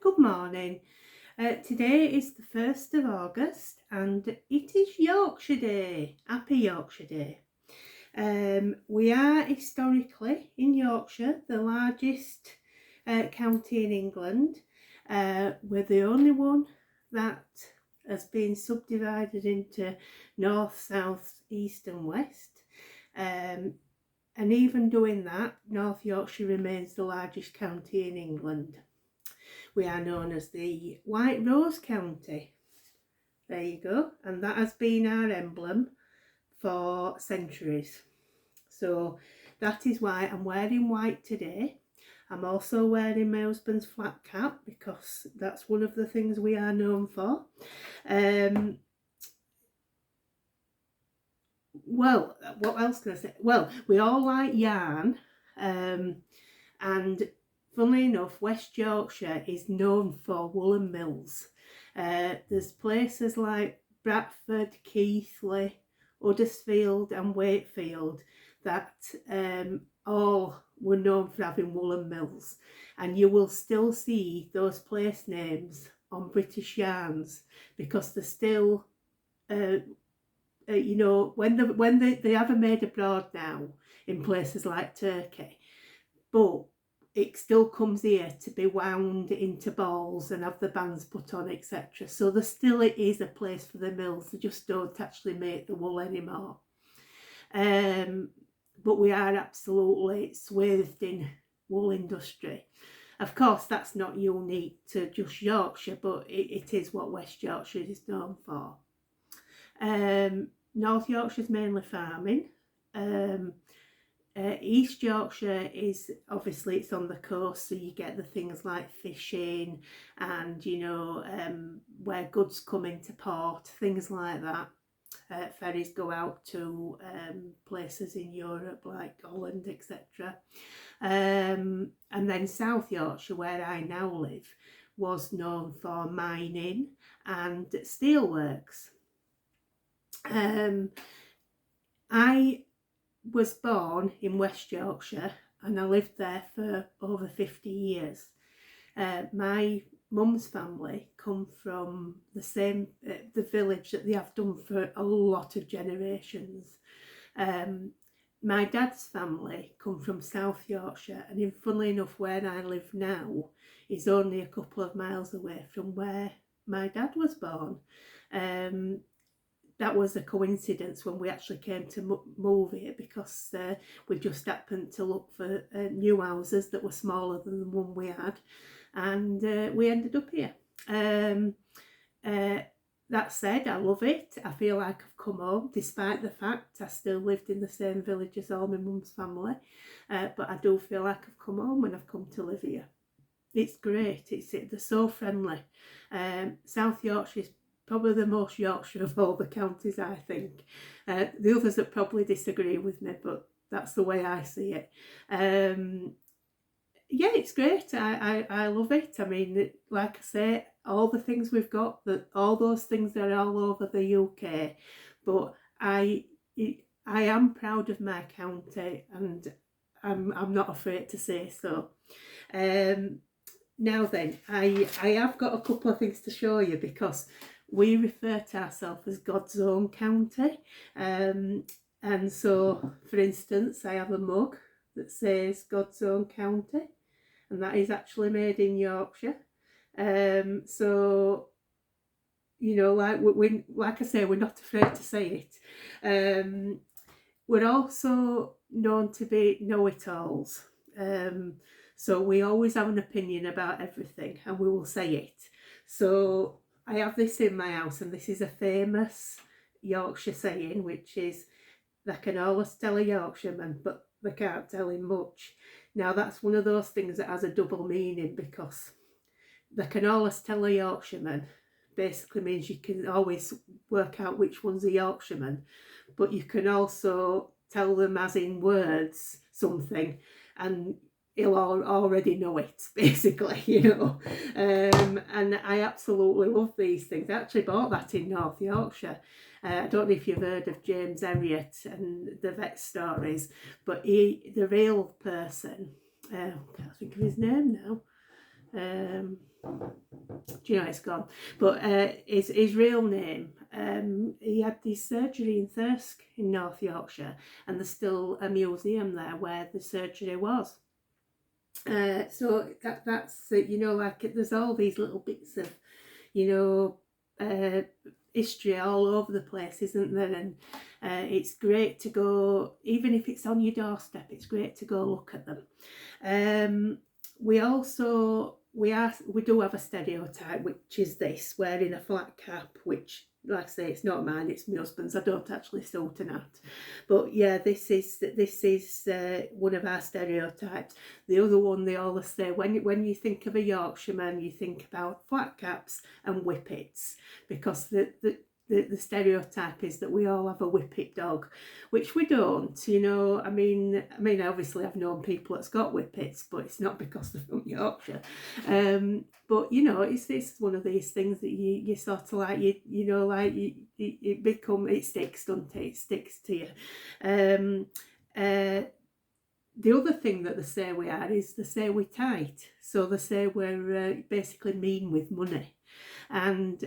Good morning. Today is the 1st of August and it is Yorkshire Day. Happy Yorkshire Day. We are historically in Yorkshire, the largest county in England. We're the only one that has been subdivided into north, south, east and west. And even doing that, North Yorkshire remains the largest county in England. We are known as the White Rose County. There you go. And that has been our emblem for centuries. So that is why I'm wearing white today. I'm also wearing my husband's flat cap because that's one of the things we are known for. Well, what else can I say? Well, we all like yarn, and funnily enough, West Yorkshire is known for woolen mills. There's places like Bradford, Keighley, Huddersfield and Wakefield that all were known for having woolen mills, and you will still see those place names on British yarns because they're still you know, when they have them made abroad now in places like Turkey, but it still comes here to be wound into balls and have the bands put on, etc. So there still is a place for the mills. They just don't actually make the wool anymore. But we are absolutely swathed in wool industry. Of course, that's not unique to just Yorkshire, but it is what West Yorkshire is known for. North Yorkshire is mainly farming. East Yorkshire is obviously it's on the coast, so you get the things like fishing and, you know, where goods come into port, things like that. Ferries go out to places in Europe like Holland, etc. And then South Yorkshire, where I now live, was known for mining and steelworks. I was born in West Yorkshire and I lived there for over 50 years. My mum's family come from the same the village that they have done for a lot of generations. My dad's family come from South Yorkshire, and funnily enough, where I live now is only a couple of miles away from where my dad was born. That was a coincidence when we actually came to move here, because we just happened to look for new houses that were smaller than the one we had, and we ended up here. That said, I love it. I feel like I've come home, despite the fact I still lived in the same village as all my mum's family, but I do feel like I've come home when I've come to live here. It's great. They're so friendly. South Yorkshire is probably the most Yorkshire of all the counties, I think. The others that probably disagree with me, but that's the way I see it. Yeah, it's great. I love it. I mean, like I say, all the things we've got, all those things are all over the UK, but I am proud of my county, and I'm not afraid to say so. Now then, I have got a couple of things to show you, because we refer to ourselves as God's own county. And so, for instance, I have a mug that says God's own county, and that is actually made in Yorkshire. So, you know, like I say, we're not afraid to say it. We're also known to be know-it-alls. So we always have an opinion about everything, and we will say it. So I have this in my house, and this is a famous Yorkshire saying, which is, they can always tell a Yorkshireman, but they can't tell him much. Now that's one of those things that has a double meaning, because they can always tell a Yorkshireman basically means you can always work out which one's a Yorkshireman, but you can also tell them as in words something, and he'll already know it, basically, you know. And I absolutely love these things. I actually bought that in North Yorkshire. I don't know if you've heard of James Herriot and the vet stories, but the real person, I can't think of his name now. Do you know it's gone? But his real name, he had this surgery in Thirsk in North Yorkshire, and there's still a museum there where the surgery was. So that's you know, like there's all these little bits of, you know, history all over the place, isn't there? And it's great to go, even if it's on your doorstep, it's great to go look at them. We do have a stereotype, which is this, wearing a flat cap, which, like I say, it's not mine, it's my husband's. I don't actually sew to that, but yeah, this is one of our stereotypes. The other one, they always say, when you think of a Yorkshireman, you think about flat caps and whippets, because the stereotype is that we all have a whippet dog, which we don't. You know, I mean, obviously I've known people that's got whippets, but it's not because they're from Yorkshire. But you know, it's one of these things that you sort of like, you know, like it sticks, doesn't it? It sticks to you. The other thing that they say we are is they say we're tight. So they say we're basically mean with money. And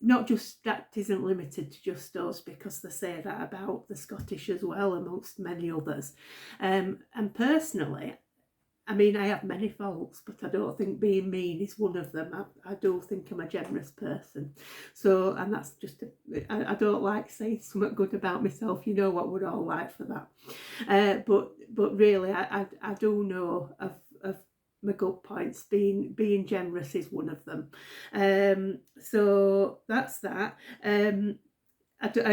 not just, that isn't limited to just us, because they say that about the Scottish as well, amongst many others. And personally, I mean, I have many faults, but I don't think being mean is one of them. I do think I'm a generous person. So, and that's just, I don't like saying something good about myself. You know what we're all like for that. But really, I do know of my gut points. Being generous is one of them. So that's that. I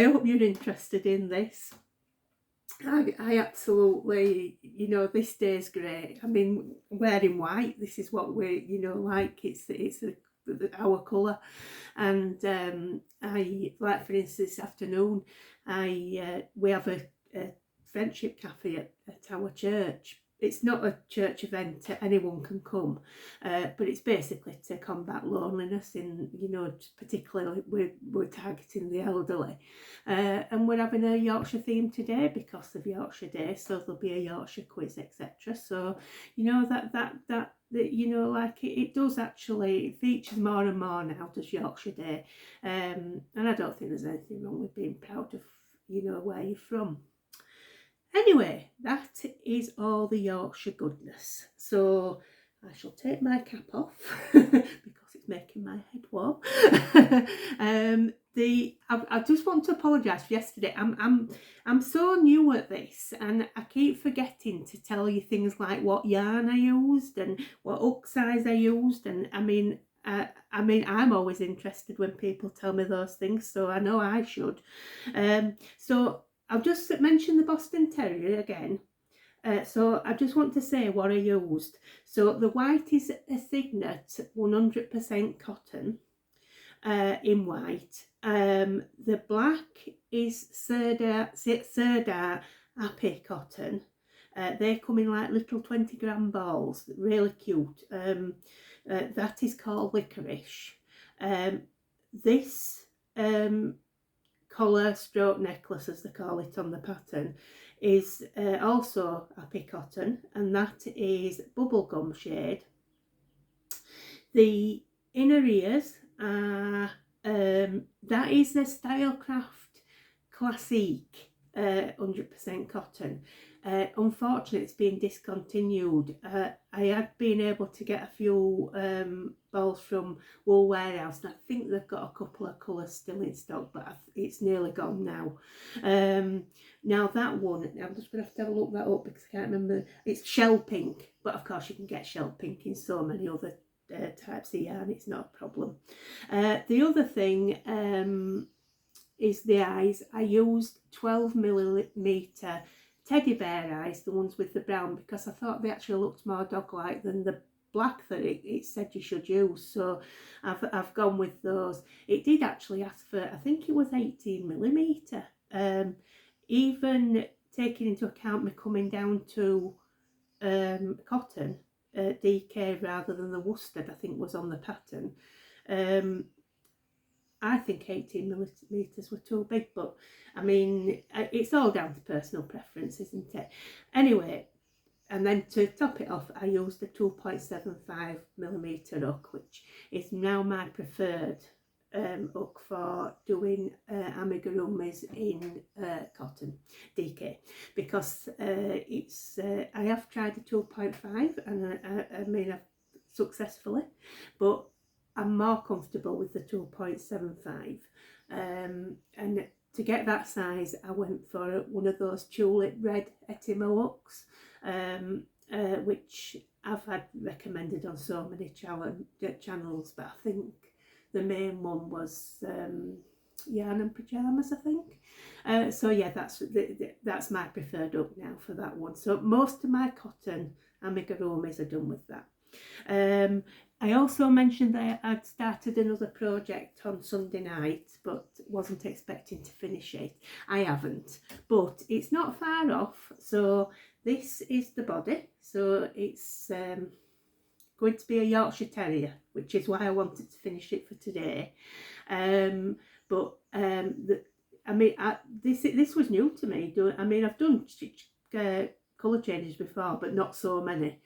hope you're interested in this. I absolutely, you know, this day's great. I mean, wearing white, this is what we, you know, like, it's our colour. And I, like for instance, this afternoon, we have a friendship cafe at our church. It's not a church event, anyone can come, but it's basically to combat loneliness in, you know, particularly we're targeting the elderly. And we're having a Yorkshire theme today because of Yorkshire Day, so there'll be a Yorkshire quiz, etc. So, you know, that you know, like it does actually, it features more and more now, does Yorkshire Day. And I don't think there's anything wrong with being proud of, you know, where you're from. Anyway, that is all the Yorkshire goodness. So I shall take my cap off because it's making my head warm. I just want to apologise for yesterday. I'm so new at this, and I keep forgetting to tell you things like what yarn I used and what hook size I used. And I mean, I'm always interested when people tell me those things, so I know I should. So I'll just mention the Boston Terrier again. So I just want to say what I used. So the white is a Signet 100% cotton in white. The black is Serdar Happy cotton. They come in like little 20-gram balls, really cute. That is called licorice. This collar stroke necklace, as they call it on the pattern, is also Happy cotton, and that is bubblegum shade. The inner ears are that is the Stylecraft Classique 100% cotton. Unfortunately, it's been discontinued. I had been able to get a few balls from Wool Warehouse, and I think they've got a couple of colours still in stock, but it's nearly gone now. Now that one, I'm just going to have a look that up because I can't remember. It's shell pink, but of course you can get shell pink in so many other types of yarn. It's not a problem. The other thing is the eyes. I used 12mm teddy bear eyes, the ones with the brown, because I thought they actually looked more dog-like than the black that it said you should use. So I've gone with those. It did actually ask for, I think it was 18mm. Even taking into account me coming down to cotton, DK rather than the worsted, I think was on the pattern. I think 18mm were too big, but I mean, it's all down to personal preference, isn't it? Anyway, and then to top it off, I used the 2.75mm hook, which is now my preferred hook for doing amigurumis in cotton DK, because it's I have tried the 2.5 and I mean I've successfully, but I'm more comfortable with the 2.75, and to get that size I went for one of those tulip red Etimo hooks, which I've had recommended on so many channels, but I think the main one was Yarn and Pyjamas, I think. So yeah, that's my preferred hook now for that one. So most of my cotton amigurumis are done with that. I also mentioned that I'd started another project on Sunday night, but wasn't expecting to finish it. I haven't, but it's not far off. So this is the body. So it's going to be a Yorkshire Terrier, which is why I wanted to finish it for today. This was new to me. I mean, I've done colour changes before, but not so many.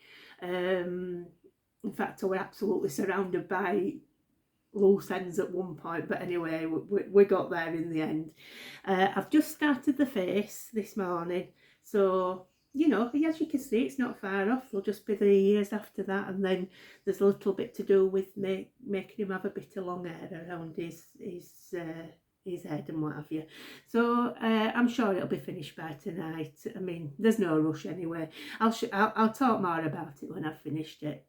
In fact, I was absolutely surrounded by loose ends at one point, but anyway, we got there in the end. I've just started the face this morning, so you know, as you can see, it's not far off. There'll just be the ears after that, and then there's a little bit to do with making him have a bit of long hair around his head and what have you. So I'm sure it'll be finished by tonight. I mean, there's no rush anyway. I'll talk more about it when I've finished it.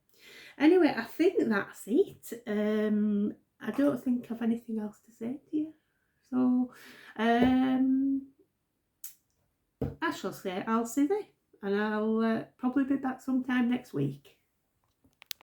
Anyway, I think that's it. I don't think I've anything else to say to you. So I shall say I'll see you, and I'll probably be back sometime next week.